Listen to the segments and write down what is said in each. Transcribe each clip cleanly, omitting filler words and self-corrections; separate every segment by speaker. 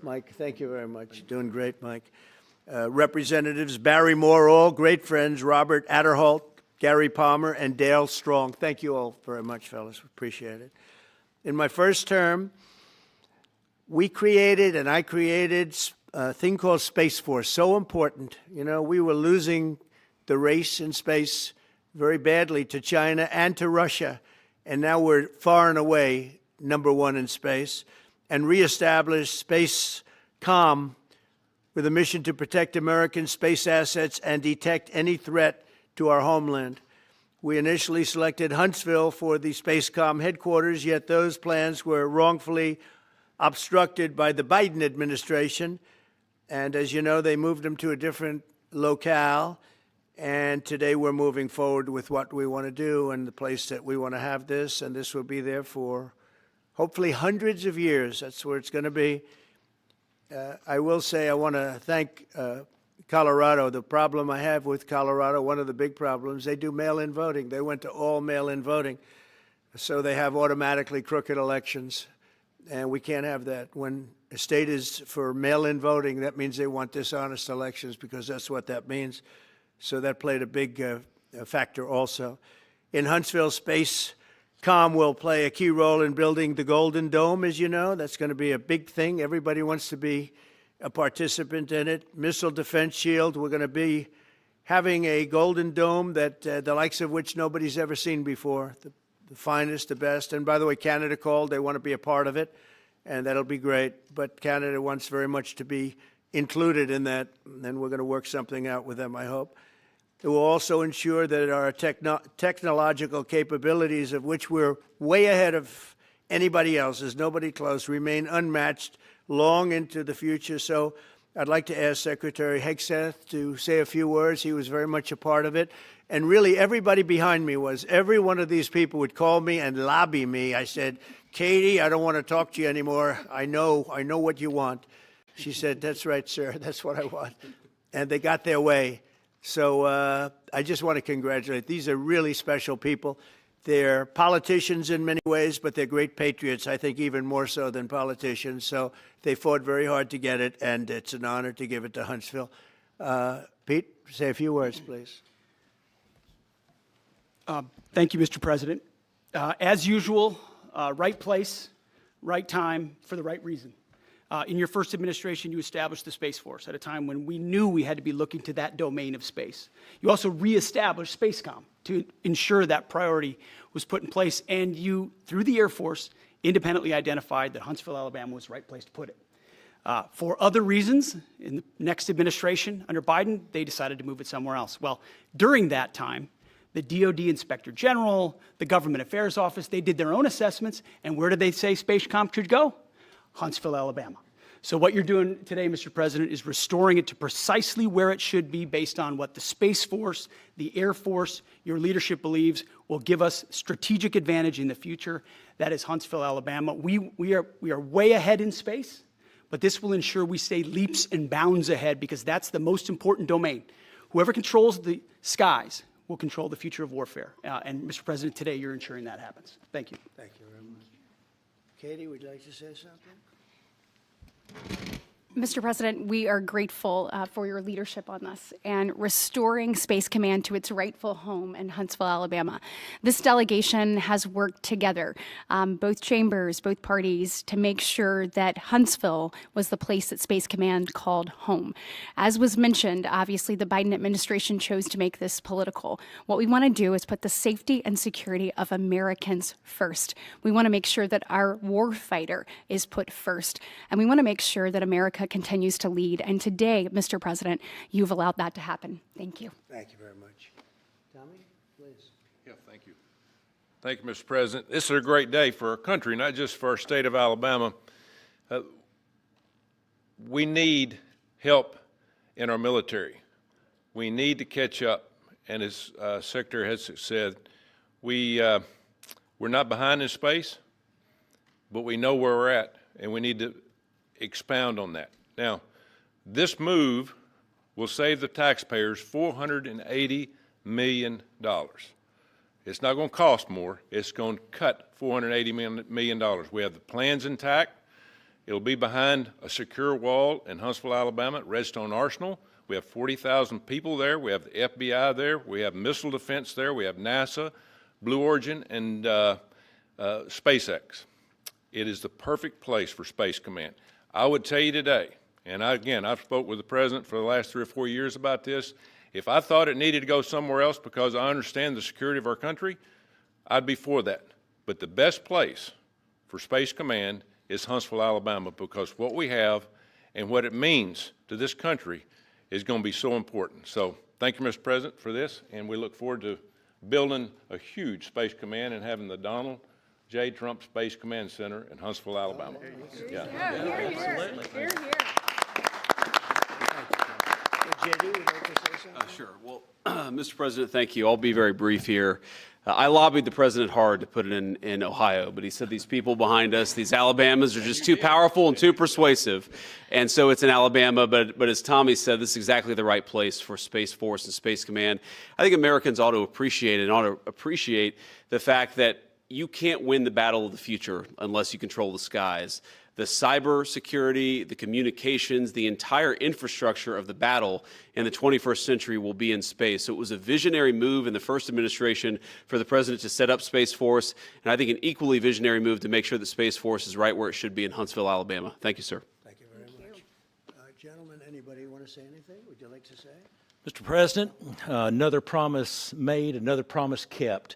Speaker 1: Mike, thank you very much. Doing great, Mike. Representatives Barry Moore, all great friends, Robert Adderholt, Gary Palmer, and Dale Strong. Thank you all very much, fellas. Appreciate it. In my first term, I created a thing called Space Force, so important. You know, we were losing the race in space very badly to China and to Russia, and now we're far and away #1 in space, and reestablished Space Com with a mission to protect American space assets and detect any threat to our homeland. We initially selected Huntsville for the SpaceCom headquarters, yet those plans were wrongfully obstructed by the Biden administration. And as you know, they moved them to a different locale. And today we're moving forward with what we want to do and the place that we want to have this. And this will be there for hopefully hundreds of years. That's where it's going to be. I will say I want to thank Colorado. The problem I have with Colorado, one of the big problems, they do mail-in voting. They went to all mail-in voting. So they have automatically crooked elections. And we can't have that. When a state is for mail-in voting, that means they want dishonest elections, because that's what that means. So that played a big factor also. In Huntsville, SpaceCom will play a key role in building the Golden Dome, as you know. That's going to be a big thing. Everybody wants to be a participant in it. Missile Defense Shield, we're going to be having a Golden Dome that the likes of which nobody's ever seen before, the finest, the best. And by the way, Canada called. They want to be a part of it, and that'll be great. But Canada wants very much to be included in that, and we're going to work something out with them, I hope. It will also ensure that our technological capabilities, of which we're way ahead of anybody else, there's nobody close, remain unmatched long into the future. So I'd like to ask Secretary Hegseth to say a few words. He was very much a part of it. And really, everybody behind me was. Every one of these people would call me and lobby me. I said, Katie, I don't want to talk to you anymore. I know what you want. She said, that's right, sir. That's what I want. And they got their way. So I just want to congratulate. These are really special people. They're politicians in many ways, but they're great patriots, I think even more so than politicians. So they fought very hard to get it, and it's an honor to give it to Huntsville. Pete, say a few words, please.
Speaker 2: Thank you, Mr. President. As usual, right place, right time, for the right reason. In your first administration, you established the Space Force at a time when we knew we had to be looking to that domain of space. You also reestablished SpaceCom to ensure that priority was put in place, and you, through the Air Force, independently identified that Huntsville, Alabama was the right place to put it. For other reasons, in the next administration under Biden, they decided to move it somewhere else. Well, during that time, the DOD Inspector General, the Government Affairs Office, they did their own assessments, and where did they say SpaceCom should go? Huntsville, Alabama. So what you're doing today, Mr. President, is restoring it to precisely where it should be based on what the Space Force, the Air Force, your leadership believes will give us strategic advantage in the future. That is Huntsville, Alabama. We are way ahead in space, but this will ensure we stay leaps and bounds ahead, because that's the most important domain. Whoever controls the skies will control the future of warfare. And Mr. President, today you're ensuring that happens. Thank you.
Speaker 1: Thank you very much. Katie, would you like to say something?
Speaker 3: Mr. President, we are grateful for your leadership on this and restoring Space Command to its rightful home in Huntsville, Alabama. This delegation has worked together, both chambers, both parties, to make sure that Huntsville was the place that Space Command called home. As was mentioned, obviously the Biden administration chose to make this political. What we want to do is put the safety and security of Americans first. We want to make sure that our warfighter is put first, and we want to make sure that America continues to lead. And today, Mr. President, you've allowed that to happen. Thank you.
Speaker 1: Thank you very much. Tommy, please.
Speaker 4: Yeah, thank you. Thank you, Mr. President. This is a great day for our country, not just for our state of Alabama. We need help in our military. We need to catch up. And as Secretary has said, we're not behind in space, but we know where we're at, and we need to expound on that. Now, this move will save the taxpayers $480 million. It's not going to cost more. It's going to cut $480 million. We have the plans intact. It'll be behind a secure wall in Huntsville, Alabama at Redstone Arsenal. We have 40,000 people there. We have the FBI there. We have missile defense there. We have NASA, Blue Origin, and SpaceX. It is the perfect place for Space Command. I would tell you today, and I've spoke with the President for the last 3 or 4 years about this. If I thought it needed to go somewhere else because I understand the security of our country, I'd be for that. But the best place for Space Command is Huntsville, Alabama, because what we have and what it means to this country is going to be so important. So thank you, Mr. President, for this, and we look forward to building a huge Space Command and having the Donald J. Trump Space Command Center in Huntsville, Alabama.
Speaker 3: Here, here.
Speaker 1: JD, would you like to say something?
Speaker 5: Sure. Well, Mr. President, thank you. I'll be very brief here. I lobbied the president hard to put it in Ohio, but he said these people behind us, these Alabamas, are just too powerful and too persuasive. And so it's in Alabama, but as Tommy said, this is exactly the right place for Space Force and Space Command. I think Americans ought to appreciate the fact that you can't win the battle of the future unless you control the skies. The cyber security, the communications, the entire infrastructure of the battle in the 21st century will be in space. So it was a visionary move in the first administration for the president to set up Space Force, and I think an equally visionary move to make sure that Space Force is right where it should be in Huntsville, Alabama. Thank you, sir.
Speaker 1: Thank you very much. Gentlemen, anybody want to say anything? Would you like to say?
Speaker 6: Mr. President, another promise made, another promise kept.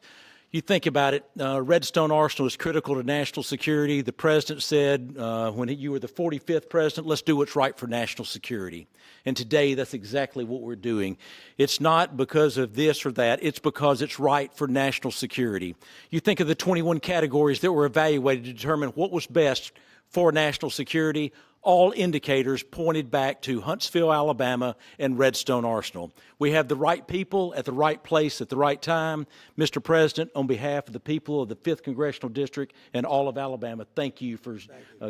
Speaker 6: You think about it, Redstone Arsenal is critical to national security. The president said when you were the 45th president, let's do what's right for national security. And today, that's exactly what we're doing. It's not because of this or that. It's because it's right for national security. You think of the 21 categories that were evaluated to determine what was best for national security. All indicators pointed back to Huntsville, Alabama, and Redstone Arsenal. We have the right people at the right place at the right time. Mr. President, on behalf of the people of the 5th Congressional District and all of Alabama, thank you for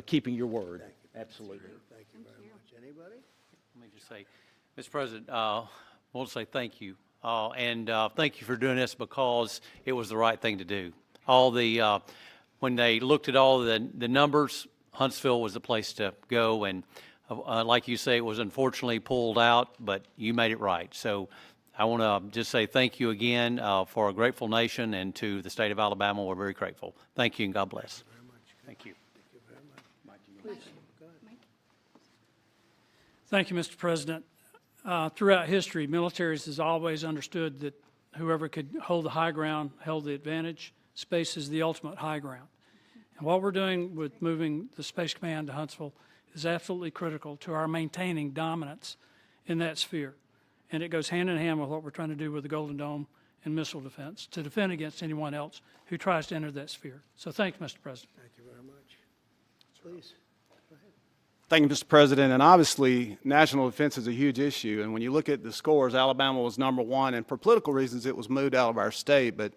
Speaker 6: keeping your word.
Speaker 1: Thank you.
Speaker 6: Absolutely.
Speaker 1: Thank you very much. Anybody?
Speaker 7: Let me just say, Mr. President, I want to say thank you. And thank you for doing this because it was the right thing to do. When they looked at all the numbers, Huntsville was the place to go, and like you say, it was unfortunately pulled out, but you made it right. So I want to just say thank you again for a grateful nation, and to the state of Alabama, we're very grateful. Thank you, and God bless. Thank you.
Speaker 1: Thank you very much. Please, go ahead.
Speaker 8: Thank you, Mr. President. Throughout history, militaries has always understood that whoever could hold the high ground held the advantage. Space is the ultimate high ground. And what we're doing with moving the Space Command to Huntsville is absolutely critical to our maintaining dominance in that sphere. And it goes hand in hand with what we're trying to do with the Golden Dome and missile defense, to defend against anyone else who tries to enter that sphere. So thank you, Mr. President.
Speaker 1: Thank you very much. Please.
Speaker 9: Thank you, Mr. President. And obviously, national defense is a huge issue. And when you look at the scores, Alabama was #1. And for political reasons, it was moved out of our state. But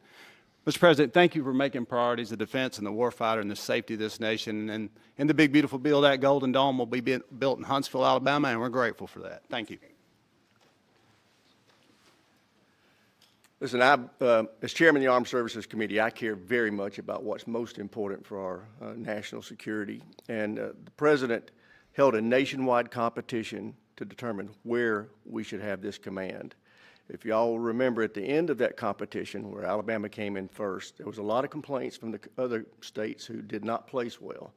Speaker 9: Mr. President, thank you for making priorities the defense and the warfighter and the safety of this nation. And in the big, beautiful bill, that Golden Dome will be built in Huntsville, Alabama, and we're grateful for that. Thank you.
Speaker 10: Listen, as chairman of the Armed Services Committee, I care very much about what's most important for our national security. And the president held a nationwide competition to determine where we should have this command. If y'all remember, at the end of that competition, where Alabama came in first, there was a lot of complaints from the other states who did not place well.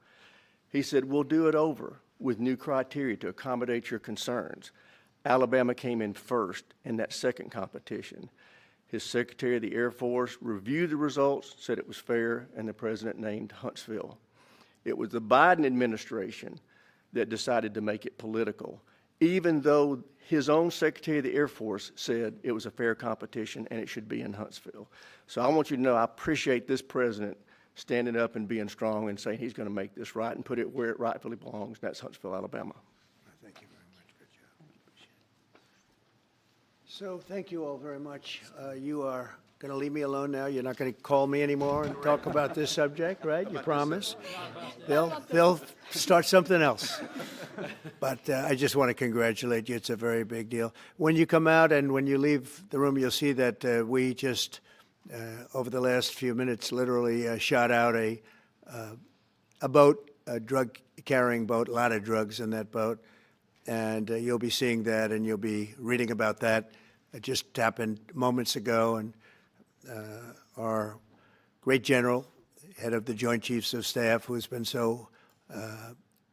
Speaker 10: He said, we'll do it over with new criteria to accommodate your concerns. Alabama came in first in that second competition. His Secretary of the Air Force reviewed the results, said it was fair, and the president named Huntsville. It was the Biden administration that decided to make it political, even though his own Secretary of the Air Force said it was a fair competition and it should be in Huntsville. So I want you to know I appreciate this president standing up and being strong and saying he's going to make this right and put it where it rightfully belongs, and that's Huntsville, Alabama.
Speaker 1: Thank you very much. Good job. So thank you all very much. You are going to leave me alone now? You're not going to call me anymore and talk about this subject, right? You promise? They'll start something else. But I just want to congratulate you. It's a very big deal. When you come out and when you leave the room, you'll see that we just, over the last few minutes, literally shot out a boat, a drug carrying boat, a lot of drugs in that boat. And you'll be seeing that, and you'll be reading about that. It just happened moments ago, and our great general, head of the Joint Chiefs of Staff, who's been so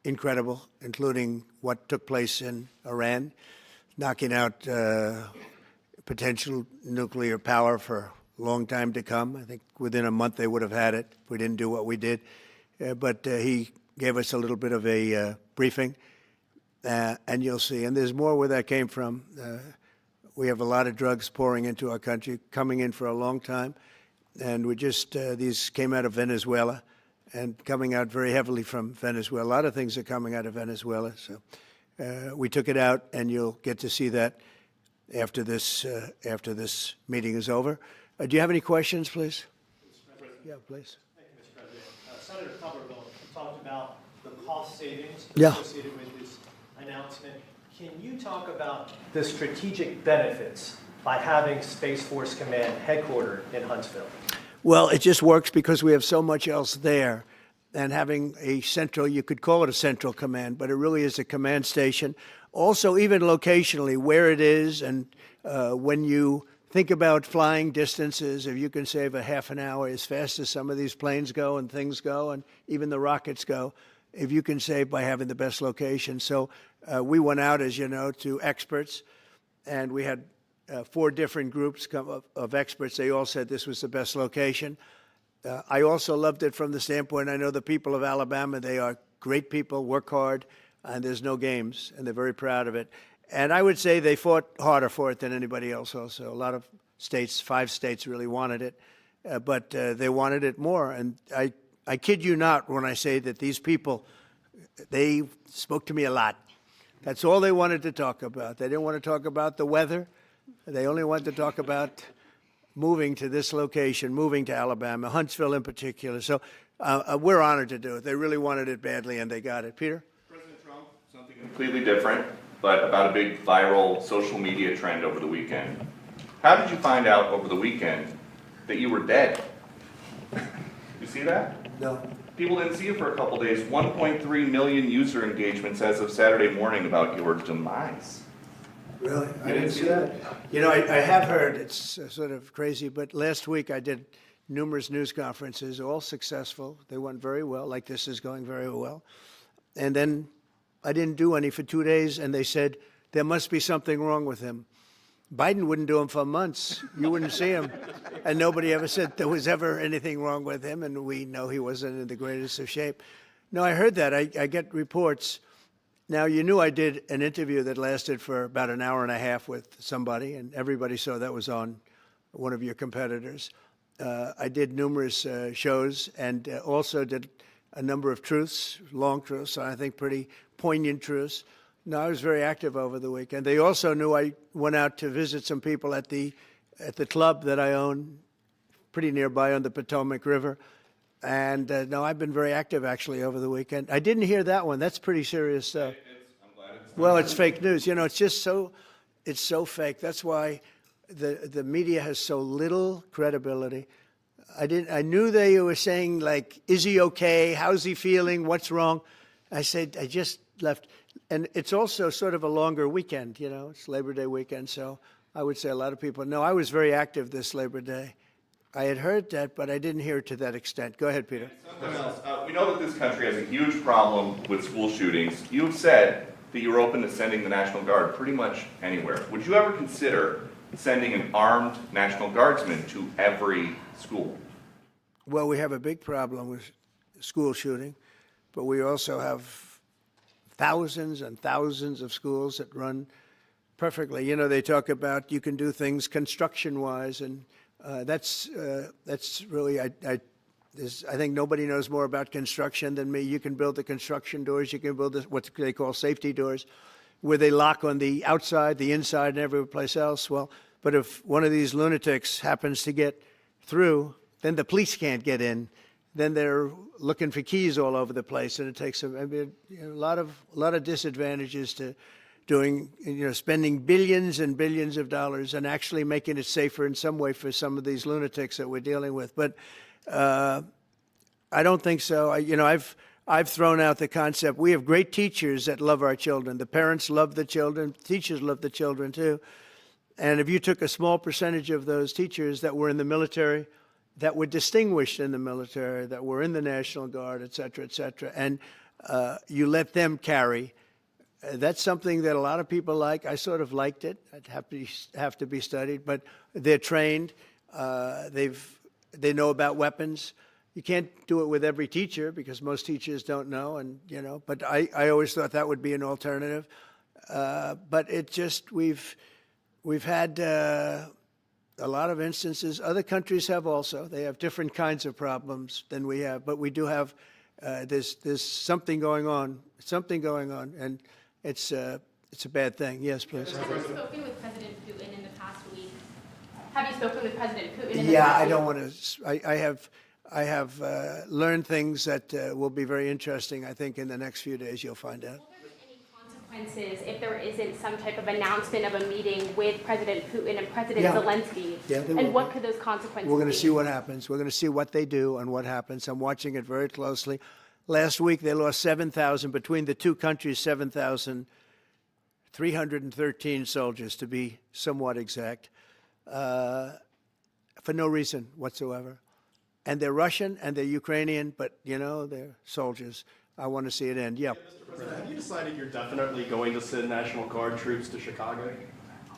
Speaker 1: incredible, including what took place in Iran, knocking out potential nuclear power for a long time to come. I think within a month they would have had it if we didn't do what we did. But he gave us a little bit of a briefing, and you'll see. And there's more where that came from. We have a lot of drugs pouring into our country, coming in for a long time. And we just, these came out of Venezuela and coming out very heavily from Venezuela. A lot of things are coming out of Venezuela. So we took it out, and you'll get to see that after this meeting is over. Do you have any questions, please? Yeah, please.
Speaker 11: Thank you, Mr. President. Senator Somerville talked about the cost savings
Speaker 1: Yeah.
Speaker 11: associated with this announcement. Can you talk about the strategic benefits by having Space Force Command headquartered in Huntsville?
Speaker 1: Well, it just works because we have so much else there. And having a central, you could call it a central command, but it really is a command station. Also, even locationally, where it is, and when you think about flying distances, if you can save a half an hour as fast as some of these planes go and things go, and even the rockets go, if you can save by having the best location. So we went out, as you know, to experts, and we had 4 different groups of experts. They all said this was the best location. I also loved it from the standpoint, I know the people of Alabama, they are great people, work hard, and there's no games, and they're very proud of it. And I would say they fought harder for it than anybody else also. A lot of states, 5 states really wanted it, but they wanted it more. And I kid you not when I say that these people, they spoke to me a lot. That's all they wanted to talk about. They didn't want to talk about the weather. They only wanted to talk about moving to this location, moving to Alabama, Huntsville in particular. So we're honored to do it. They really wanted it badly, and they got it. Peter?
Speaker 12: President Trump, something completely different, but about a big viral social media trend over the weekend. How did you find out over the weekend that you were dead? You see that?
Speaker 1: No.
Speaker 12: People didn't see you for a couple days. 1.3 million user engagements as of Saturday morning about your demise.
Speaker 1: Really? I
Speaker 12: didn't see that?
Speaker 1: You know, I have heard, it's sort of crazy, but last week I did numerous news conferences, all successful. They went very well, like this is going very well. And then I didn't do any for 2 days, and they said, there must be something wrong with him. Biden wouldn't do them for months. You wouldn't see him. And nobody ever said there was ever anything wrong with him, and we know he wasn't in the greatest of shape. No, I heard that. I get reports. Now, you knew I did an interview that lasted for about an hour and a half with somebody, and everybody saw that was on one of your competitors. I did numerous shows and also did a number of truths, long truths, and I think pretty poignant truths. No, I was very active over the weekend. They also knew I went out to visit some people at the club that I own, pretty nearby on the Potomac River. And no, I've been very active actually over the weekend. I didn't hear that one. That's pretty serious stuff.
Speaker 12: I'm glad it's
Speaker 1: Well, it's fake news. You know, it's just it's so fake. That's why the media has so little credibility. I knew they were saying, like, is he okay? How's he feeling? What's wrong? I said, I just left. And it's also sort of a longer weekend, you know, it's Labor Day weekend. So I would say a lot of people know I was very active this Labor Day. I had heard that, but I didn't hear it to that extent. Go ahead, Peter.
Speaker 12: something else. We know that this country has a huge problem with school shootings. You've said that you're open to sending the National Guard pretty much anywhere. Would you ever consider sending an armed National Guardsman to every school?
Speaker 1: Well, we have a big problem with school shooting, but we also have thousands and thousands of schools that run perfectly. You know, they talk about you can do things construction-wise, and that's really, I think nobody knows more about construction than me. You can build the construction doors. You can build what they call safety doors, where they lock on the outside, the inside, and every place else. Well, but if one of these lunatics happens to get through, then the police can't get in. Then they're looking for keys all over the place, and it takes a lot of disadvantages to doing, spending billions and billions of dollars and actually making it safer in some way for some of these lunatics that we're dealing with. But I don't think so. I've thrown out the concept. We have great teachers that love our children. The parents love the children. Teachers love the children, too. And if you took a small percentage of those teachers that were in the military, that were distinguished in the military, that were in the National Guard, et cetera, and you let them carry, that's something that a lot of people like. I sort of liked it. I'd have to be studied, but they're trained. They know about weapons. You can't do it with every teacher because most teachers don't know, and But I always thought that would be an alternative. But it just we've had a lot of instances. Other countries have also. They have different kinds of problems than we have, but we do have. There's something going on. And it's a bad thing. Yes, please.
Speaker 13: Have you spoken with President Putin in the past week? Have you spoken with President Putin in the
Speaker 1: Yeah,
Speaker 13: past
Speaker 1: I
Speaker 13: week?
Speaker 1: don't want to. I have learned things that will be very interesting. I think in the next few days you'll find out.
Speaker 13: Will there be any consequences if there isn't some type of announcement of a meeting with President Putin and President
Speaker 1: Yeah.
Speaker 13: Zelensky?
Speaker 1: Yeah, there will
Speaker 13: and
Speaker 1: be.
Speaker 13: what could those consequences
Speaker 1: We're going
Speaker 13: be?
Speaker 1: to see what happens. We're going to see what they do and what happens. I'm watching it very closely. Last week they lost 7,000 between the two countries. 7,313 soldiers, to be somewhat exact, for no reason whatsoever. And they're Russian and they're Ukrainian, but, they're soldiers. I want to see it end. Yeah.
Speaker 14: Mr. President, have you decided you're definitely going to send National Guard troops to Chicago?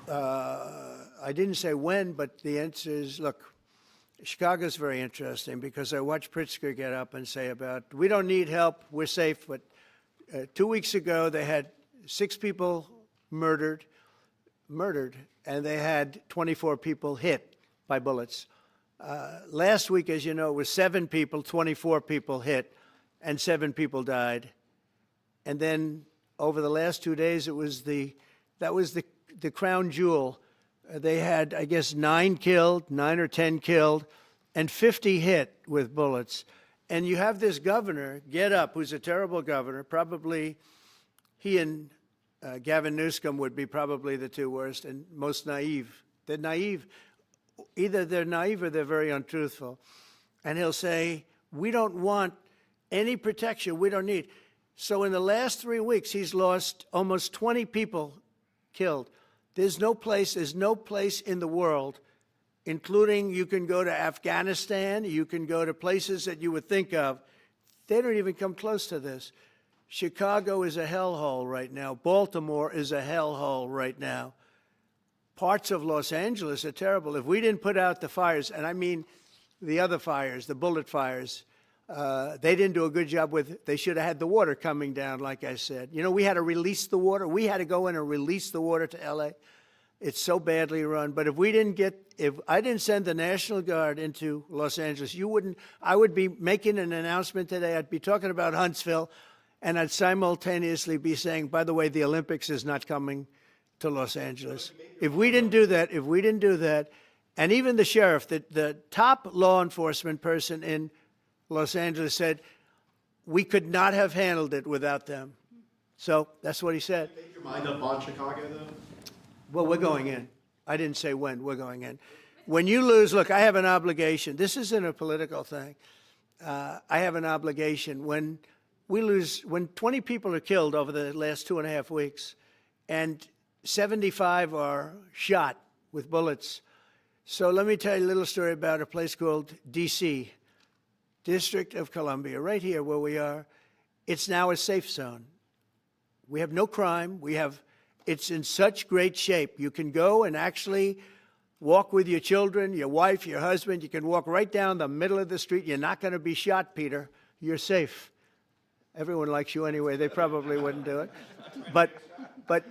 Speaker 1: I didn't say when, but the answer is, look, Chicago's very interesting because I watched Pritzker get up and say about, we don't need help, we're safe. But 2 weeks ago, they had 6 people murdered, and they had 24 people hit by bullets. Last week, as you know, it was 7 people, 24 people hit, and 7 people died. And then over the last 2 days, that was the crown jewel. They had, I guess, 9 or 10 killed, and 50 hit with bullets. And you have this governor get up, who's a terrible governor. Probably he and Gavin Newsom would be probably the 2 worst and most naive. They're naive. Either they're naive or they're very untruthful. And he'll say, we don't want any protection. We don't need. So in the last 3 weeks, he's lost almost 20 people killed. There's no place in the world, including you can go to Afghanistan, you can go to places that you would think of. They don't even come close to this. Chicago is a hellhole right now. Baltimore is a hellhole right now. Parts of Los Angeles are terrible. If we didn't put out the fires, and I mean the other fires, the bullet fires, they didn't do a good job with, they should have had the water coming down, like I said. We had to release the water. We had to go in and release the water to L.A. It's so badly run. But if I didn't send the National Guard into Los Angeles, I would be making an announcement today. I'd be talking about Huntsville, and I'd simultaneously be saying, by the way, the Olympics is not coming to Los Angeles. If we didn't do that, and even the sheriff, the top law enforcement person in Los Angeles said, we could not have handled it without them. So that's what he said.
Speaker 14: Make your mind up on Chicago, though?
Speaker 1: Well, we're going in. I didn't say when. We're going in. When you lose, look, I have an obligation. This isn't a political thing. I have an obligation. When we lose, when 20 people are killed over the last 2.5 weeks, and 75 are shot with bullets. So let me tell you a little story about a place called D.C., District of Columbia, right here where we are. It's now a safe zone. We have no crime. It's in such great shape. You can go and actually walk with your children, your wife, your husband. You can walk right down the middle of the street. You're not going to be shot, Peter. You're safe. Everyone likes you anyway. They probably wouldn't do it. But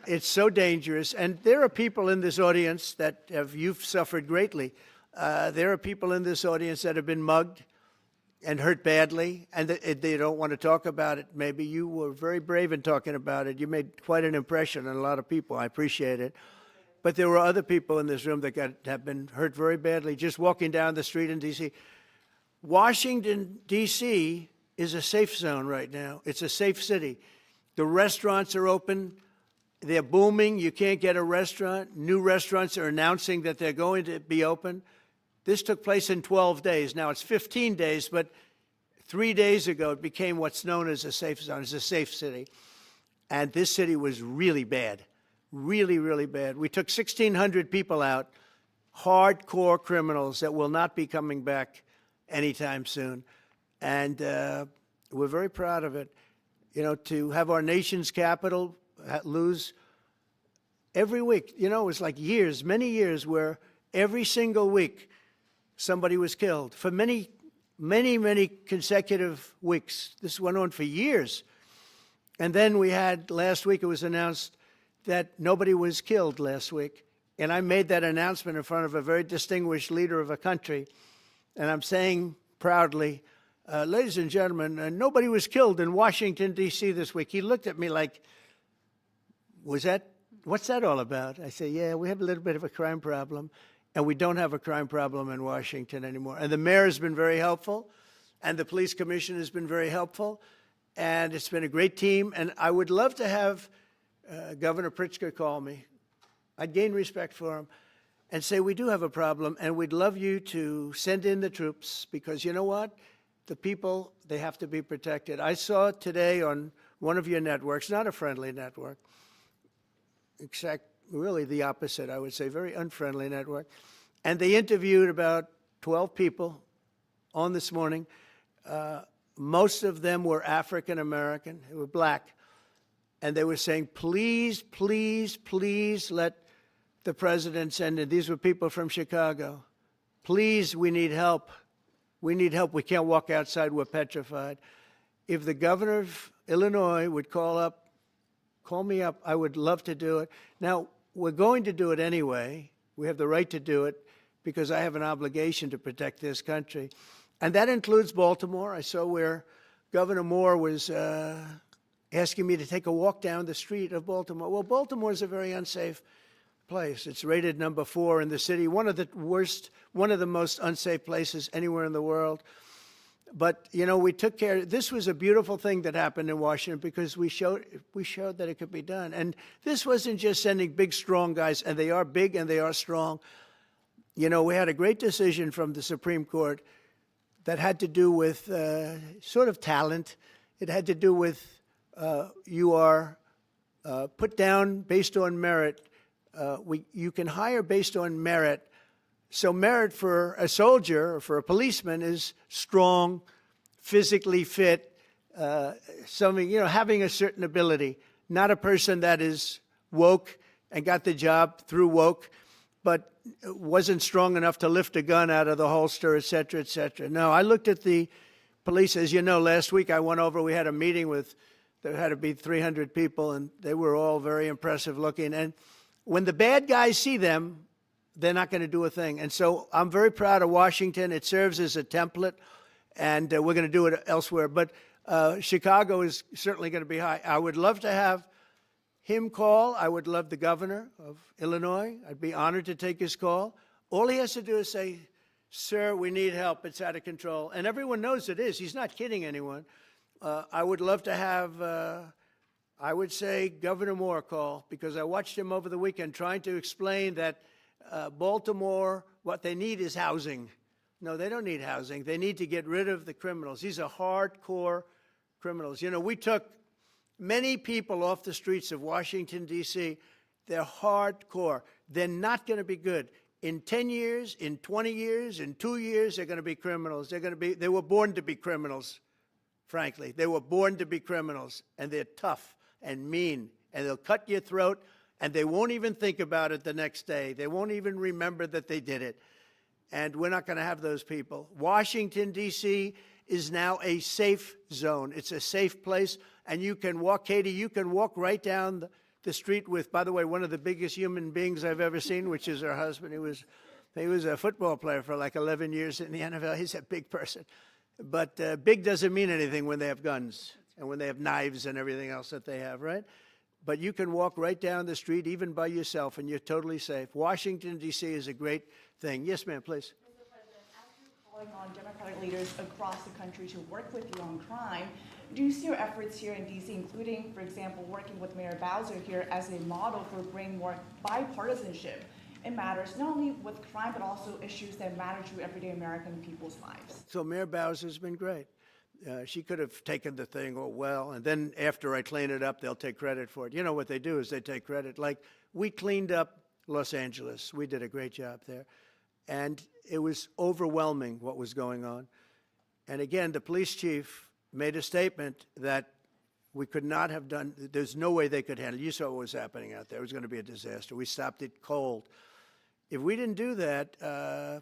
Speaker 1: it's so dangerous. And there are people in this audience that you've suffered greatly. There are people in this audience that have been mugged and hurt badly, and they don't want to talk about it. Maybe you were very brave in talking about it. You made quite an impression on a lot of people. I appreciate it. But there were other people in this room that have been hurt very badly just walking down the street in D.C. Washington, D.C. is a safe zone right now. It's a safe city. The restaurants are open. They're booming. You can't get a restaurant. New restaurants are announcing that they're going to be open. This took place in 12 days. Now, it's 15 days, but 3 days ago, it became what's known as a safe zone. It's a safe city. And this city was really bad, really, really bad. We took 1,600 people out, hardcore criminals that will not be coming back anytime soon. And we're very proud of it. You know, to have our nation's capital lose every week, you know, it was like years, many years, where every single week somebody was killed for many, many, many consecutive weeks. This went on for years. And then we had, last week it was announced that nobody was killed last week. And I made that announcement in front of a very distinguished leader of a country. And I'm saying proudly, ladies and gentlemen, nobody was killed in Washington, D.C. this week. He looked at me like, what's that all about? I say, yeah, we have a little bit of a crime problem, and we don't have a crime problem in Washington anymore. And the mayor has been very helpful, and the police commission has been very helpful, and it's been a great team. And I would love to have Governor Pritzker call me. I'd gain respect for him and say, we do have a problem, and we'd love you to send in the troops, because you know what? The people, they have to be protected. I saw today on one of your networks, not a friendly network, except really the opposite, I would say, very unfriendly network. And they interviewed about 12 people on this morning. Most of them were African American, they were black. And they were saying, please, please, please let the president send in. These were people from Chicago. Please, we need help. We need help. We can't walk outside. We're petrified. If the governor of Illinois would call me up, I would love to do it. Now, we're going to do it anyway. We have the right to do it because I have an obligation to protect this country. And that includes Baltimore. I saw where Governor Moore was asking me to take a walk down the street of Baltimore. Well, Baltimore is a very unsafe place. It's rated number 4 in the city, one of the most unsafe places anywhere in the world. But, you know, we took care. This was a beautiful thing that happened in Washington because we showed that it could be done. And this wasn't just sending big, strong guys, and they are big and they are strong. You know, we had a great decision from the Supreme Court that had to do with sort of talent. It had to do with you are put down based on merit. You can hire based on merit. So merit for a soldier or for a policeman is strong, physically fit, having a certain ability, not a person that is woke and got the job through woke, but wasn't strong enough to lift a gun out of the holster, et cetera, et cetera. No, I looked at the police. As you know, last week I went over, we had a meeting there had to be 300 people, and they were all very impressive looking. And when the bad guys see them, they're not going to do a thing. And so I'm very proud of Washington. It serves as a template, and we're going to do it elsewhere. But Chicago is certainly going to be high. I would love to have him call. I would love the governor of Illinois. I'd be honored to take his call. All he has to do is say, sir, we need help. It's out of control. And everyone knows it is. He's not kidding anyone. I would love to have, I would say, Governor Moore call, because I watched him over the weekend trying to explain that Baltimore, what they need is housing. No, they don't need housing. They need to get rid of the criminals. These are hardcore criminals. You know, we took many people off the streets of Washington, D.C. They're hardcore. They're not going to be good. In 10 years, in 20 years, in 2 years, they're going to be criminals. They were born to be criminals, frankly. They were born to be criminals, and they're tough and mean, and they'll cut your throat, and they won't even think about it the next day. They won't even remember that they did it. And we're not going to have those people. Washington, D.C. is now a safe zone. It's a safe place, and you can walk, Katie, you can walk right down the street with, by the way, one of the biggest human beings I've ever seen, which is her husband. He was a football player for like 11 years in the NFL. He's a big person. But big doesn't mean anything when they have guns and when they have knives and everything else that they have, right? But you can walk right down the street, even by yourself, and you're totally safe. Washington, D.C. is a great thing. Yes, ma'am, please.
Speaker 15: Mr. President, as you're calling on Democratic leaders across the country to work with you on crime, do you see your efforts here in D.C., including, for example, working with Mayor Bowser here as a model for bringing more bipartisanship in matters not only with crime, but also issues that matter to everyday American people's lives?
Speaker 1: So Mayor Bowser's been great. She could have taken the thing, oh, well, and then after I clean it up, they'll take credit for it. You know what they do is they take credit. Like, we cleaned up Los Angeles. We did a great job there. And it was overwhelming what was going on. And again, the police chief made a statement that we could not have done, there's no way they could handle it. You saw what was happening out there. It was going to be a disaster. We stopped it cold. If we didn't do that,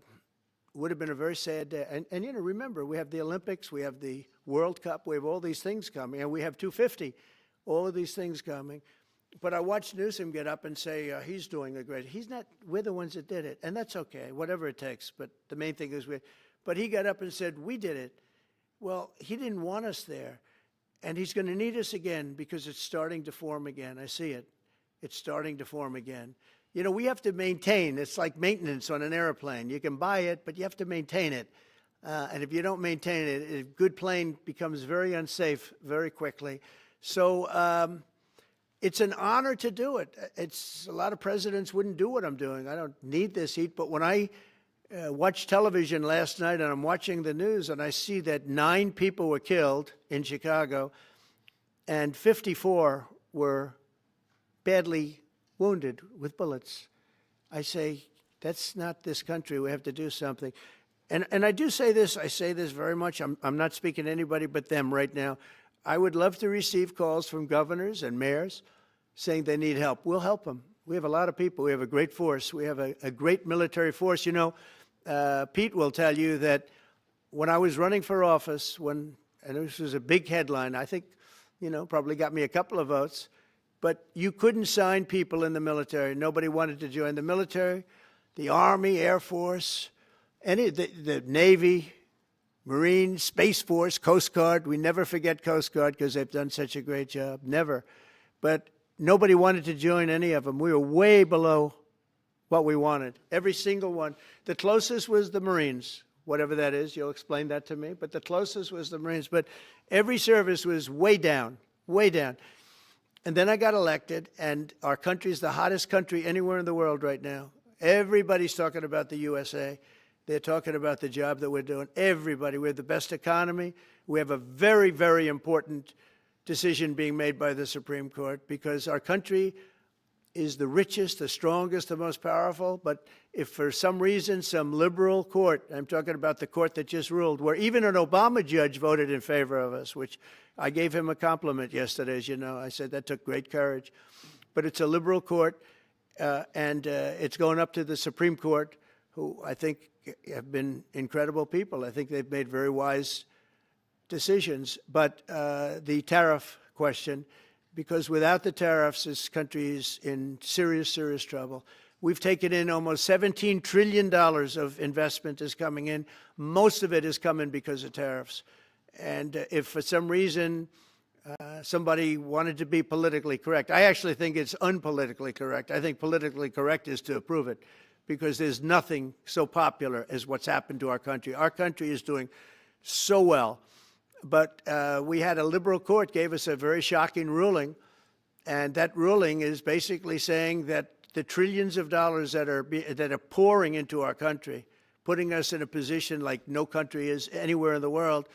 Speaker 1: would have been a very sad day. And you know, remember, we have the Olympics, we have the World Cup, we have all these things coming, and we have 250, all of these things coming. But I watched Newsom get up and say he's doing a great, he's not, we're the ones that did it, and that's okay, whatever it takes. But the main thing is but he got up and said, we did it. Well, he didn't want us there, and he's going to need us again because it's starting to form again. I see it. It's starting to form again. You know, we have to maintain. It's like maintenance on an airplane. You can buy it, but you have to maintain it. And if you don't maintain it, a good plane becomes very unsafe very quickly. So it's an honor to do it. A lot of presidents wouldn't do what I'm doing. I don't need this heat. But when I watched television last night and I'm watching the news and I see that 9 people were killed in Chicago and 54 were badly wounded with bullets, I say, that's not this country. We have to do something. And I do say this, I say this very much. I'm not speaking to anybody but them right now. I would love to receive calls from governors and mayors saying they need help. We'll help them. We have a lot of people. We have a great force. We have a great military force. You know, Pete will tell you that when I was running for office, and this was a big headline, I think, you know, probably got me a couple of votes, but you couldn't sign people in the military. Nobody wanted to join the military, the Army, Air Force, the Navy, Marines, Space Force, Coast Guard. We never forget Coast Guard because they've done such a great job. Never. But nobody wanted to join any of them. We were way below what we wanted. Every single one. The closest was the Marines, whatever that is. You'll explain that to me. But the closest was the Marines. But every service was way down, way down. And then I got elected, and our country is the hottest country anywhere in the world right now. Everybody's talking about the USA. They're talking about the job that we're doing. Everybody. We have the best economy. We have a very, very important decision being made by the Supreme Court because our country is the richest, the strongest, the most powerful. But if for some reason some liberal court, I'm talking about the court that just ruled, where even an Obama judge voted in favor of us, which I gave him a compliment yesterday, as you know. I said that took great courage. But it's a liberal court, and it's going up to the Supreme Court, who I think have been incredible people. I think they've made very wise decisions. But the tariff question, because without the tariffs, this country is in serious, serious trouble. We've taken in almost $17 trillion of investment is coming in. Most of it is coming because of tariffs. And if for some reason somebody wanted to be politically correct, I actually think it's unpolitically correct. I think politically correct is to approve it because there's nothing so popular as what's happened to our country. Our country is doing so well. But we had a liberal court gave us a very shocking ruling, and that ruling is basically saying that the trillions of dollars that are pouring into our country, putting us in a position like no country is anywhere in the world,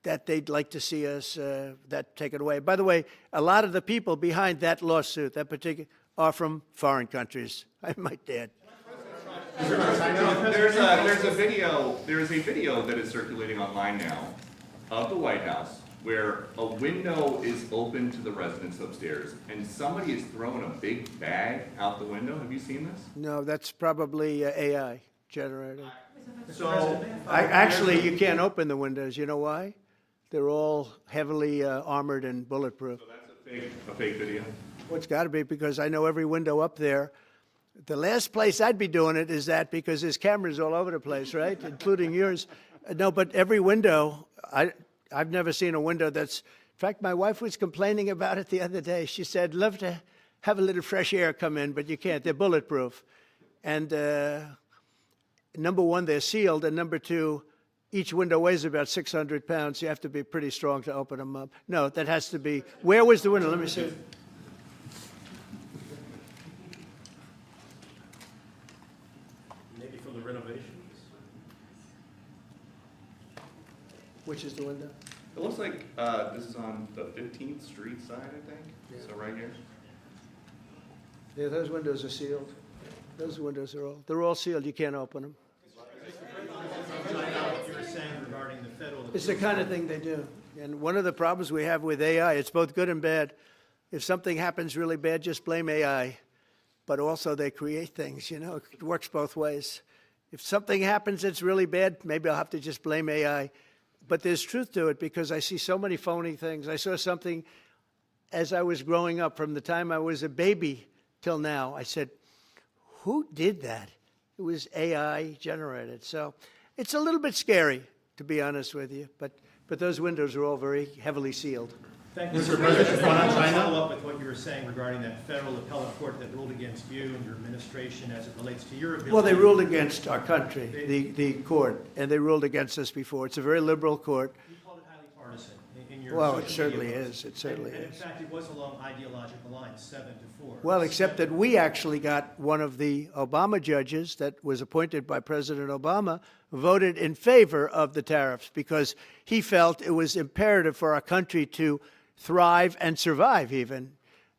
Speaker 1: that they'd like to see us that taken away. By the way, a lot of the people behind that lawsuit, that particular, are from foreign countries. I might add.
Speaker 12: There's a video that is circulating online now of the White House where a window is open to the residents upstairs and somebody has thrown a big bag out the window. Have you seen this?
Speaker 1: No, that's probably AI generated.
Speaker 12: So
Speaker 1: Actually, you can't open the windows. You know why? They're all heavily armored and bulletproof.
Speaker 12: So that's a fake video?
Speaker 1: Well, it's got to be because I know every window up there. The last place I'd be doing it is that because there's cameras all over the place, right, including yours. No, but every window, I've never seen a window that's, in fact, my wife was complaining about it the other day. She said, love to have a little fresh air come in, but you can't. They're bulletproof. And number one, they're sealed, and number two, each window weighs about 600 pounds. You have to be pretty strong to open them up. No, that has to be, where was the window? Let me see.
Speaker 14: Maybe from the renovations?
Speaker 1: Which is the window?
Speaker 12: It looks like this is on the 15th Street side, I think. So right here.
Speaker 1: Yeah, those windows are sealed. Those windows are they're all sealed. You can't open them.
Speaker 11: What you were saying regarding the federal.
Speaker 1: It's the kind of thing they do. And one of the problems we have with AI, it's both good and bad. If something happens really bad, just blame AI. But also they create things, you know, it works both ways. If something happens that's really bad, maybe I'll have to just blame AI. But there's truth to it because I see so many phony things. I saw something as I was growing up from the time I was a baby till now. I said, who did that? It was AI generated. So it's a little bit scary, to be honest with you. But those windows are all very heavily sealed.
Speaker 11: Thank you, Mr. President. I want to follow up with what you were saying regarding that federal appellate court that ruled against you and your administration as it relates to your ability.
Speaker 1: Well, they ruled against our country, the court, and they ruled against us before. It's a very liberal court.
Speaker 11: You called it highly partisan in your
Speaker 1: Well, it
Speaker 11: social
Speaker 1: certainly
Speaker 11: media
Speaker 1: is.
Speaker 11: posts.
Speaker 1: It certainly
Speaker 11: and
Speaker 1: is.
Speaker 11: in fact, it was along ideological lines, 7-4.
Speaker 1: Well, except that we actually got one of the Obama judges that was appointed by President Obama voted in favor of the tariffs because he felt it was imperative for our country to thrive and survive even.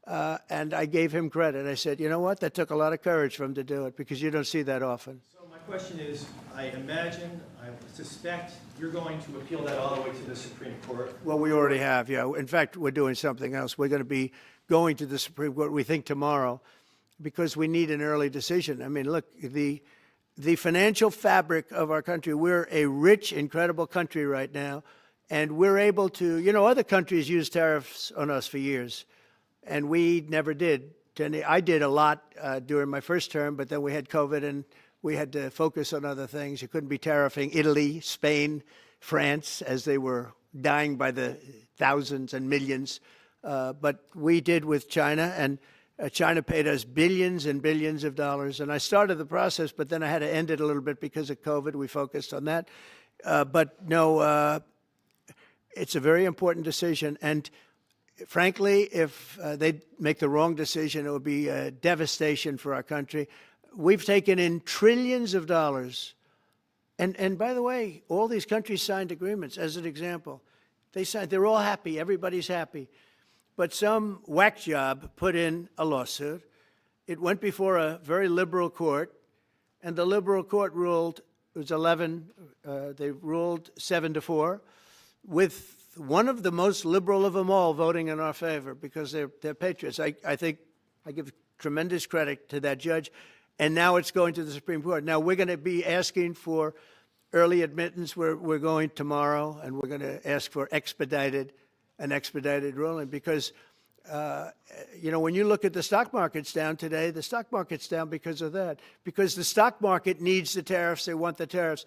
Speaker 1: And I gave him credit. I said, you know what? That took a lot of courage for him to do it because you don't see that often.
Speaker 11: So my question is, I suspect you're going to appeal that all the way to the Supreme Court.
Speaker 1: Well, we already have, yeah. In fact, we're doing something else. We're going to be going to the Supreme Court, we think, tomorrow because we need an early decision. I mean, look, the financial fabric of our country, we're a rich, incredible country right now, and we're able to, you know, other countries use tariffs on us for years, and we never did. I did a lot during my first term, but then we had COVID, and we had to focus on other things. You couldn't be tariffing Italy, Spain, France, as they were dying by the thousands and millions. But we did with China, and China paid us billions and billions of dollars. And I started the process, but then I had to end it a little bit because of COVID. We focused on that. But no, it's a very important decision. And frankly, if they make the wrong decision, it would be a devastation for our country. We've taken in trillions of dollars. And by the way, all these countries signed agreements, as an example. They're all happy. Everybody's happy. But some whack job put in a lawsuit. It went before a very liberal court, and the liberal court ruled, it was 11, they ruled 7-4, with one of the most liberal of them all voting in our favor because they're patriots. I think I give tremendous credit to that judge, and now it's going to the Supreme Court. Now we're going to be asking for early admittance. We're going tomorrow, and we're going to ask for an expedited ruling because, you know, when you look at the stock market's down today, the stock market's down because of that, because the stock market needs the tariffs. They want the tariffs.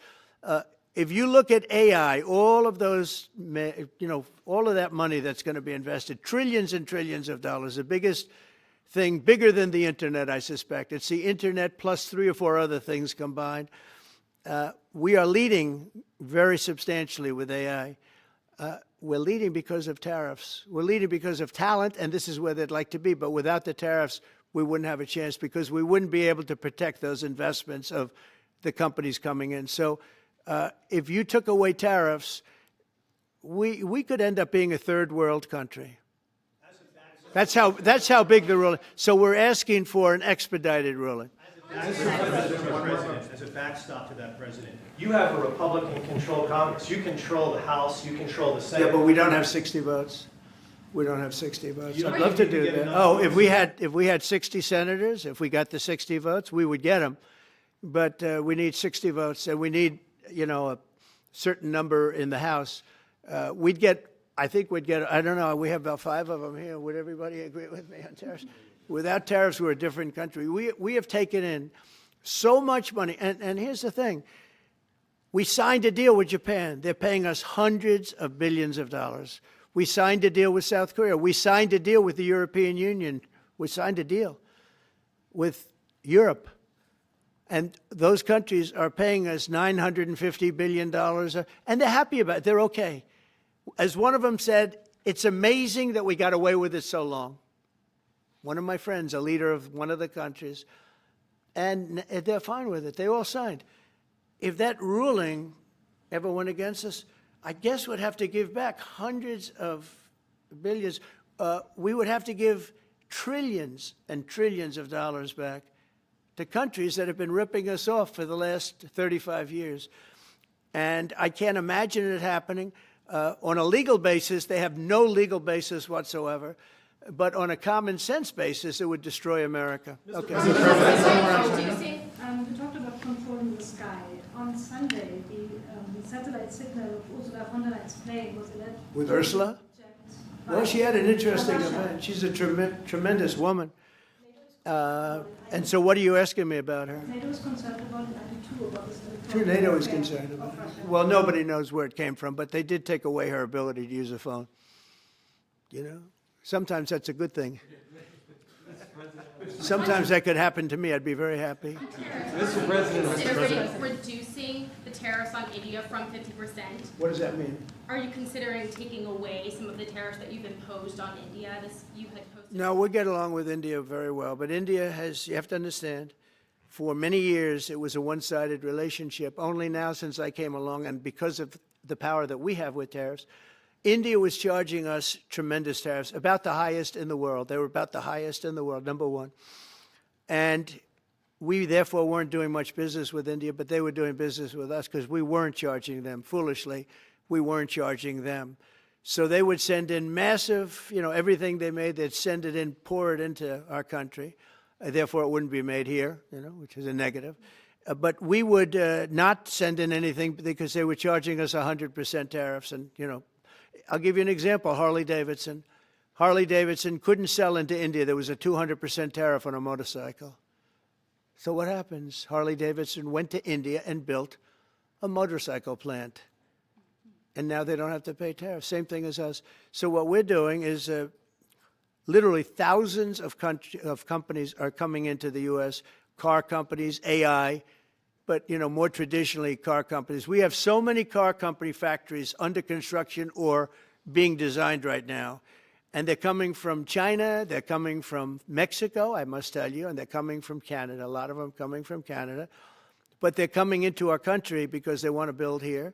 Speaker 1: If you look at AI, all of those, you know, all of that money that's going to be invested, trillions and trillions of dollars, the biggest thing, bigger than the internet, I suspect. It's the internet plus 3 or 4 other things combined. We are leading very substantially with AI. We're leading because of tariffs. We're leading because of talent, and this is where they'd like to be. But without the tariffs, we wouldn't have a chance because we wouldn't be able to protect those investments of the companies coming in. So if you took away tariffs, we could end up being a third world country. That's how big the ruling. So we're asking for an expedited ruling.
Speaker 11: As a backstop to that, President, you have a Republican-controlled Congress. You control the House. You control the Senate.
Speaker 1: Yeah, but we don't have 60 votes. We don't have 60 votes.
Speaker 11: You
Speaker 1: I'd
Speaker 11: don't
Speaker 1: love to
Speaker 11: think you
Speaker 1: do
Speaker 11: can get
Speaker 1: that.
Speaker 11: enough
Speaker 1: Oh,
Speaker 11: votes?
Speaker 1: if we had 60 senators, if we got the 60 votes, we would get them. But we need 60 votes, and we need, you know, a certain number in the House. I think we'd get, I don't know, we have about 5 of them here. Would everybody agree with me on tariffs? Without tariffs, we're a different country. We have taken in so much money. And here's the thing. We signed a deal with Japan. They're paying us hundreds of billions of dollars. We signed a deal with South Korea. We signed a deal with the European Union. We signed a deal with Europe. And those countries are paying us $950 billion. And they're happy about it. They're okay. As one of them said, it's amazing that we got away with it so long. One of my friends, a leader of one of the countries, and they're fine with it. They all signed. If that ruling ever went against us, I guess would have to give back hundreds of billions. We would have to give trillions and trillions of dollars back to countries that have been ripping us off for the last 35 years. And I can't imagine it happening. On a legal basis, they have no legal basis whatsoever. But on a common sense basis, it would destroy America. Okay.
Speaker 16: You talked about controlling the sky. On Sunday, the satellite signal of Ursula von der Leyen's plane was alleged.
Speaker 1: With Ursula? Well, she had an interesting event. She's a tremendous woman. And so what are you asking me about her?
Speaker 16: NATO is concerned about it, I do too, about this.
Speaker 1: Sure, NATO is concerned about it. Well, nobody knows where it came from, but they did take away her ability to use a phone. You know? Sometimes that's a good thing. Sometimes that could happen to me. I'd be very happy.
Speaker 13: Mr. President, reducing the tariffs on India from 50%.
Speaker 1: What does that mean?
Speaker 13: Are you considering taking away some of the tariffs that you've imposed on India? You had posted.
Speaker 1: No, we get along with India very well, but India has, you have to understand, for many years it was a one-sided relationship. Only now, since I came along, and because of the power that we have with tariffs, India was charging us tremendous tariffs, about the highest in the world. They were about the highest in the world, number one. And we therefore weren't doing much business with India, but they were doing business with us because we weren't charging them. Foolishly, we weren't charging them. So they would send in massive, everything they made, they'd send it in, pour it into our country. Therefore, it wouldn't be made here, which is a negative. But we would not send in anything because they were charging us 100% tariffs. And, I'll give you an example, Harley-Davidson. Harley-Davidson couldn't sell into India. There was a 200% tariff on a motorcycle. So what happens? Harley-Davidson went to India and built a motorcycle plant. And now they don't have to pay tariffs. Same thing as us. So what we're doing is literally thousands of companies are coming into the U.S., car companies, AI, but, more traditionally, car companies. We have so many car company factories under construction or being designed right now. And they're coming from China, they're coming from Mexico, I must tell you, and they're coming from Canada, a lot of them coming from Canada. But they're coming into our country because they want to build here.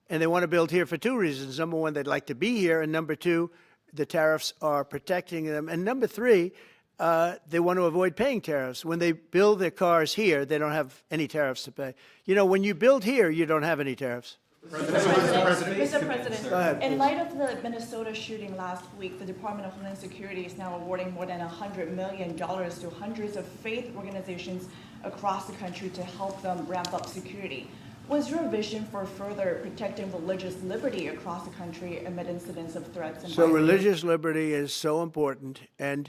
Speaker 1: And they want to build here for two reasons. Number one, they'd like to be here. And number two, the tariffs are protecting them. And number three, they want to avoid paying tariffs. When they build their cars here, they don't have any tariffs to pay. When you build here, you don't have any tariffs.
Speaker 15: Mr. President,
Speaker 1: Go ahead,
Speaker 15: in
Speaker 1: please.
Speaker 15: light of the Minnesota shooting last week, the Department of Homeland Security is now awarding more than $100 million to hundreds of faith organizations across the country to help them ramp up security. What's your vision for further protecting religious liberty across the country amid incidents of threats and
Speaker 1: So
Speaker 15: violence?
Speaker 1: religious liberty is so important, and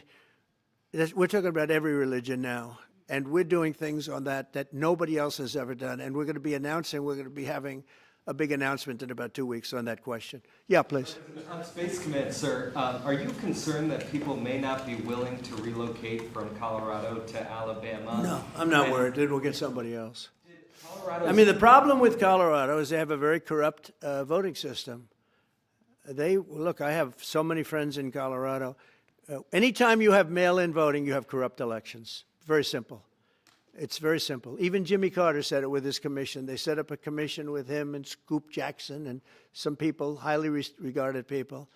Speaker 1: we're talking about every religion now, and we're doing things on that nobody else has ever done, and we're going to be having a big announcement in about 2 weeks on that question. Yeah, please.
Speaker 17: On Space Command, sir, are you concerned that people may not be willing to relocate from Colorado to Alabama?
Speaker 1: No, I'm not worried. Then we'll get somebody else. The problem with Colorado is they have a very corrupt voting system. Look, I have so many friends in Colorado. Anytime you have mail-in voting, you have corrupt elections. Very simple. It's very simple. Even Jimmy Carter said it with his commission. They set up a commission with him and Scoop Jackson and some people, highly regarded people.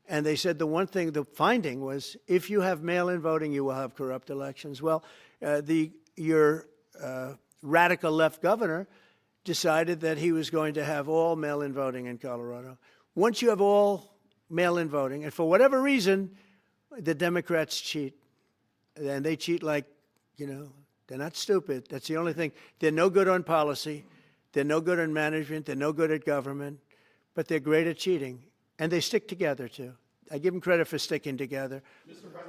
Speaker 1: And they said the finding was, if you have mail-in voting, you will have corrupt elections. Well, your radical left governor decided that he was going to have all mail-in voting in Colorado. Once you have all mail-in voting, and for whatever reason, the Democrats cheat. And they cheat like, they're not stupid. That's the only thing. They're no good on policy. They're no good on management. They're no good at government. But they're great at cheating. And they stick together, too. I give them credit for sticking together.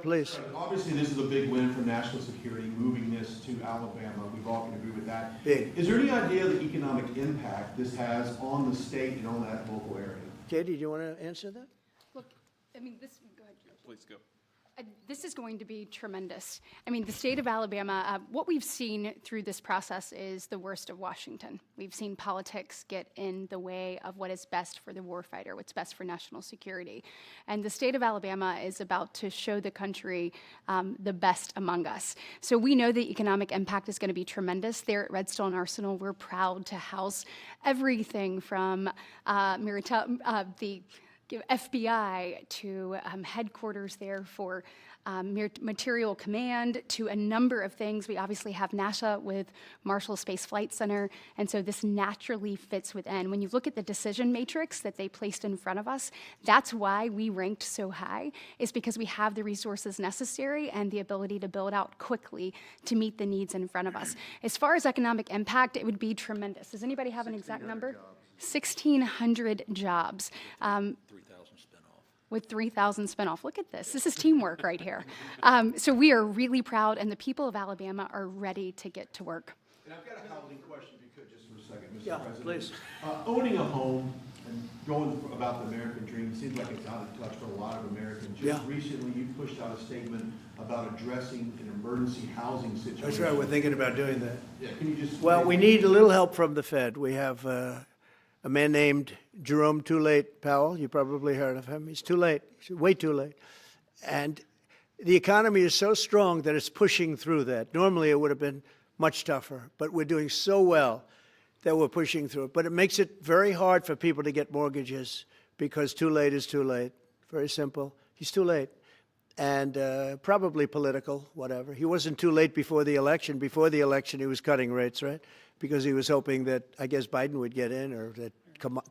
Speaker 1: Please.
Speaker 18: Obviously, this is a big win for national security, moving this to Alabama. We all can agree with that.
Speaker 1: Big.
Speaker 18: Is there any idea of the economic impact this has on the state and on that local area?
Speaker 1: Katie, do you want to answer that?
Speaker 3: Look, go ahead.
Speaker 5: Please go.
Speaker 3: This is going to be tremendous. I mean, the state of Alabama, what we've seen through this process is the worst of Washington. We've seen politics get in the way of what is best for the warfighter, what's best for national security. And the state of Alabama is about to show the country the best among us. So we know the economic impact is going to be tremendous. There at Redstone Arsenal, we're proud to house everything from the FBI to headquarters there for material command to a number of things. We obviously have NASA with Marshall Space Flight Center, and so this naturally fits within. When you look at the decision matrix that they placed in front of us, that's why we ranked so high, is because we have the resources necessary and the ability to build out quickly to meet the needs in front of us. As far as economic impact, it would be tremendous. Does anybody have an exact number? 1,600 jobs. With 3,000 spinoff. Look at this. This is teamwork right here. So we are really proud, and the people of Alabama are ready to get to work.
Speaker 18: And I've got a housing question, if you could, just for a second, Mr.
Speaker 1: Yeah,
Speaker 18: President.
Speaker 1: please.
Speaker 18: Owning a home and going about the American dream seems like it's out of touch for a lot of Americans. Just recently, you pushed out a statement about addressing an emergency housing situation.
Speaker 1: That's right, we're thinking about doing that.
Speaker 18: Yeah, can you just?
Speaker 1: Well, we need a little help from the Fed. We have a man named Jerome Too Late Powell. You probably heard of him. He's too late. He's way too late. And the economy is so strong that it's pushing through that. Normally, it would have been much tougher, but we're doing so well that we're pushing through it. But it makes it very hard for people to get mortgages because too late is too late. Very simple. He's too late. And probably political, whatever. He wasn't too late before the election. Before the election, he was cutting rates, right? Because he was hoping that, I guess, Biden would get in or that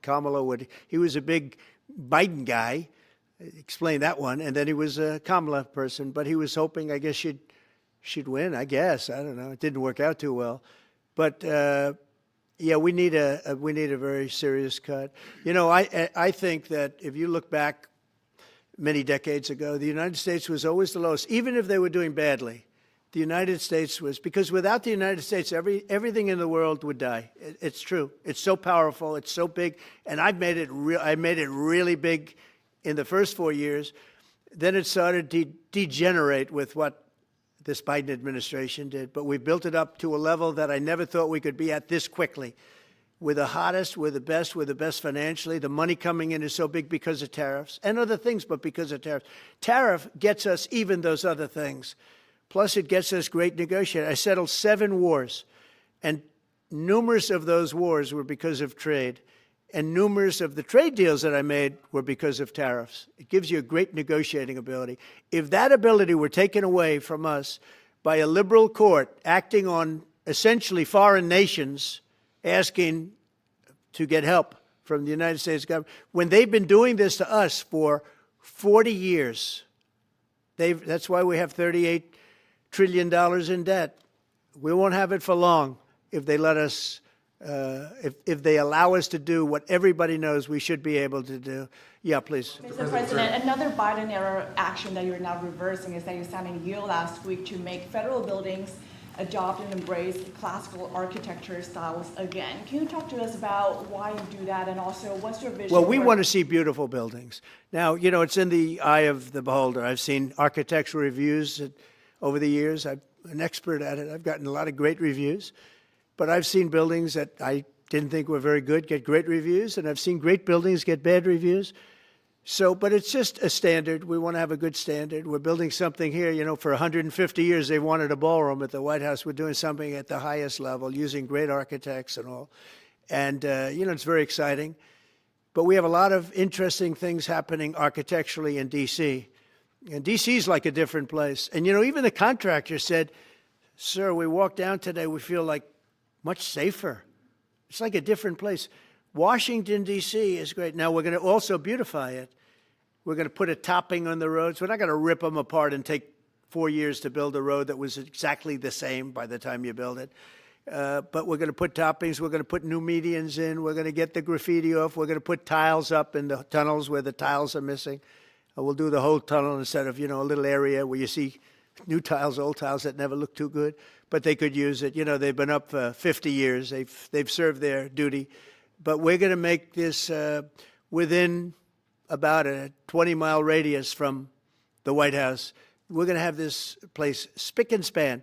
Speaker 1: Kamala would. He was a big Biden guy. Explain that one. And then he was a Kamala person. But he was hoping, I guess, she'd win, I guess. I don't know. It didn't work out too well. But, yeah, we need a very serious cut. You know, I think that if you look back many decades ago, the United States was always the lowest, even if they were doing badly. The United States was, because without the United States, everything in the world would die. It's true. It's so powerful. It's so big. And I made it really big in the first 4 years. Then it started to degenerate with what this Biden administration did. But we built it up to a level that I never thought we could be at this quickly. We're the hottest, we're the best financially. The money coming in is so big because of tariffs and other things, but because of tariffs. Tariff gets us even those other things. Plus, it gets us great negotiating. I settled 7 wars, and numerous of those wars were because of trade, and numerous of the trade deals that I made were because of tariffs. It gives you a great negotiating ability. If that ability were taken away from us by a liberal court acting on essentially foreign nations asking to get help from the United States government, when they've been doing this to us for 40 years, that's why we have $38 trillion in debt. We won't have it for long if they let us, if they allow us to do what everybody knows we should be able to do. Yeah, please.
Speaker 15: Mr. President, another Biden-era action that you're now reversing is that you signed a deal last week to make federal buildings adopt and embrace classical architecture styles again. Can you talk to us about why you do that, and also what's your vision?
Speaker 1: Well, we want to see beautiful buildings. Now, you know, it's in the eye of the beholder. I've seen architectural reviews over the years. I'm an expert at it. I've gotten a lot of great reviews. But I've seen buildings that I didn't think were very good get great reviews, and I've seen great buildings get bad reviews. So, but it's just a standard. We want to have a good standard. We're building something here, you know, for 150 years they wanted a ballroom at the White House. We're doing something at the highest level using great architects and all. And, you know, it's very exciting. But we have a lot of interesting things happening architecturally in D.C. And D.C. is like a different place. And, you know, even the contractor said, sir, we walked down today, we feel like much safer. It's like a different place. Washington, D.C. is great. Now, we're going to also beautify it. We're going to put a topping on the roads. We're not going to rip them apart and take 4 years to build a road that was exactly the same by the time you build it. But we're going to put toppings. We're going to put new medians in. We're going to get the graffiti off. We're going to put tiles up in the tunnels where the tiles are missing. We'll do the whole tunnel instead of, you know, a little area where you see new tiles, old tiles that never look too good. But they could use it. You know, they've been up for 50 years. They've served their duty. But we're going to make this within about a 20-mile radius from the White House. we're going to have this place spick and span.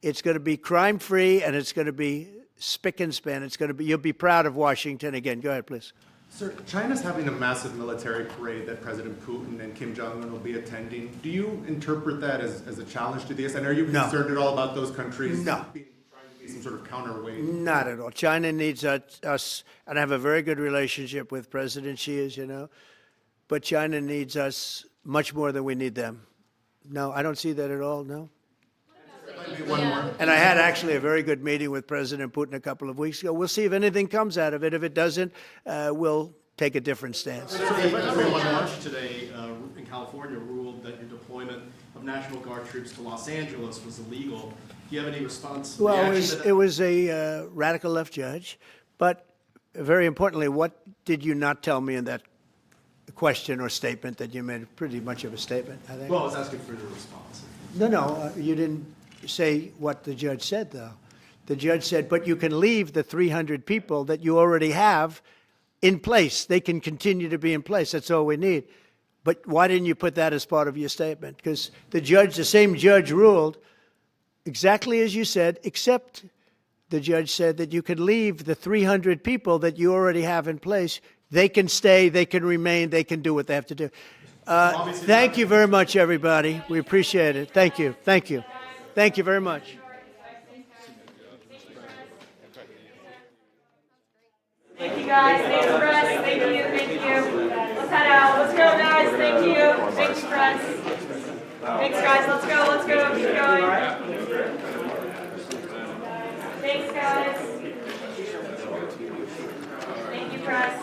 Speaker 1: It's going to be crime-free, and it's going to be spick and span. It's going to be, you'll be proud of Washington again. Go ahead, please.
Speaker 14: Sir, China's having a massive military parade that President Putin and Kim Jong-un will be attending. Do you interpret that as a challenge to this? And are you concerned at all about those countries trying to be some sort of counterweight?
Speaker 1: Not at all. China needs us, and I have a very good relationship with President Xi, as you know, but China needs us much more than we need them. No, I don't see that at all, no.
Speaker 14: One more.
Speaker 1: And I had actually a very good meeting with President Putin a couple of weeks ago. We'll see if anything comes out of it. If it doesn't, we'll take a different stance.
Speaker 14: One March today in California ruled that your deployment of National Guard troops to Los Angeles was illegal. Do you have any response?
Speaker 1: Well,
Speaker 14: reaction to that?
Speaker 1: it was a radical left judge, but very importantly, what did you not tell me in that question or statement that you made? Pretty much of a statement, I think.
Speaker 14: Well, I was asking for your response.
Speaker 1: No, you didn't say what the judge said, though. The judge said, but you can leave the 300 people that you already have in place. They can continue to be in place. That's all we need. But why didn't you put that as part of your statement? Because the same judge ruled exactly as you said, except the judge said that you could leave the 300 people that you already have in place. They can stay, they can remain, they can do what they have to do. Thank you very much, everybody. We appreciate it. Thank you. Thank you. Thank you very much.
Speaker 19: Thank you, guys. Thanks, press. Thank you. Thank you. Let's head out. Let's go, guys. Thank you. Thanks, press. Thanks, guys. Let's go. Let's go. Keep going. Thanks, guys. Thank you, press.